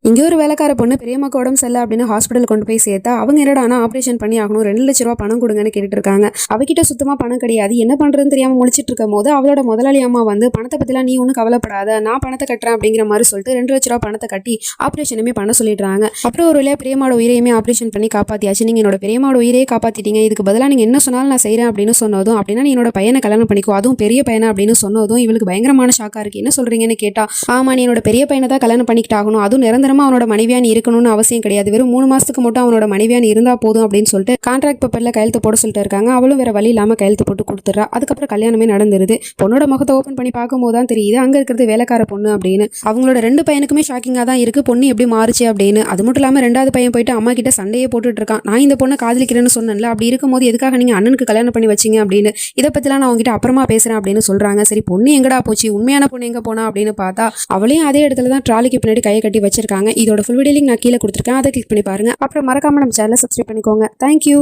இங்கே ஒரு வேலைக்கார பொண்ணு பெரியம்மாக்கு உடம்பு சரியில்லை அப்படின்னு ஹாஸ்பிட்டல் கொண்டு போய் சேர்த்தா அவங்க என்னடானா ஆப்ரேஷன் பண்ணி ஆகணும் 2,00,000 பணம் கொடுங்கன்னு கேட்டுட்டு இருக்காங்க. அவகிட்ட சுத்தமாக பணம் கிடையாது. என்ன பண்ணுறதுன்னு தெரியாமல் முழிச்சிட்டு இருக்கும் போது அவளோட முதலாளி அம்மா வந்து பணத்தை பற்றிலாம் நீ ஒன்றும் கவலைப்படாத, நான் பணத்தை கட்டுறேன் அப்படிங்கிற மாதிரி சொல்லிட்டு 2,00,000 பணத்தை கட்டி ஆப்ரேஷனுமே பண்ண சொல்லிடுறாங்க. அப்புறம் ஒரு வழியாக பெரியம்மாவோட உயிரையுமே ஆப்ரேஷன் பண்ணி காப்பாற்றியாச்சு. நீங்கள் என்னோட பெரியம்மாவோட உயிரையே காப்பாற்றிட்டீங்க, இதுக்கு பதிலாக நீங்கள் என்ன சொன்னாலும் நான் செய்கிறேன் அப்படின்னு சொன்னதும், அப்படின்னா நீ என்னோட பையனை கல்யாணம் பண்ணிக்கோ, அதுவும் பெரிய பையனை அப்படின்னு சொன்னதும் இவளுக்கு பயங்கரமான ஷாக்காக இருக்குது. என்ன சொல்கிறீங்கன்னு கேட்டால், ஆமாம் நீ என்னோட பெரிய பையனை தான் கல்யாணம் பண்ணிக்கிட்டு ஆகணும், அதுவும் நிரந்தரமாக அவனோட மனைவியா இருக்கணும்னு அவசியம் கிடையாது, வெறும் 3 மாசத்துக்கு மட்டும் அவனோட மனைவியான் இருந்தா போதும் அப்படின்னு சொல்லிட்டு கான்ட்ராக்ட் பேப்பர்ல கையெழுத்து போட சொல்லிட்டு இருக்காங்க. அவளும் வேற வழி இல்லாம கையெழுத்து போட்டு கொடுத்துறா. அதுக்கப்புறம் கல்யாணமே நடந்துருது. பொண்ணோட முகத்தை ஓப்பன் பண்ணி பார்க்கும்போது தான் தெரியுது அங்க இருக்கிறது வேலைக்கார பொண்ணு அப்படின்னு. அவங்களோட 2 பையனுக்குமே ஷாக்கிங்கா தான் இருக்கு, பொண்ணு எப்படி மாறுச்சு அப்படின்னு. அது மட்டும் இல்லாம 2வது பையன் போயிட்டு அம்மா கிட்ட சண்டையே போட்டுட்டு இருக்கான். நான் இந்த பொண்ணை காதலிக்கிறேன்னு சொன்னேன்ல, அப்படி இருக்கும்போது எதுக்காக நீங்க அண்ணனுக்கு கல்யாணம் பண்ணி வச்சீங்க அப்படின்னு. இதை பத்திலாம் நான் உங்ககிட்ட அப்புறமா பேசுறேன் அப்படின்னு சொல்றாங்க. சரி பொண்ணு எங்கடா போச்சு, உண்மையான பொண்ணு எங்க போனா அப்படின்னு பார்த்தா அவளையும் அதே இடத்துல தான் ட்ராலிக்கு பின்னாடி கையை கட்டி வச்சிருக்காங்க. இதோட ஃபுல் வீடியோ நான் கீழே கொடுத்துருக்கேன், அதை கிளிக் பண்ணி பாருங்க. அப்புறம் மறக்காம நம்ம சேனலை சப்ஸ்கிரைப் பண்ணிக்கோங்க. தேங்க்யூ.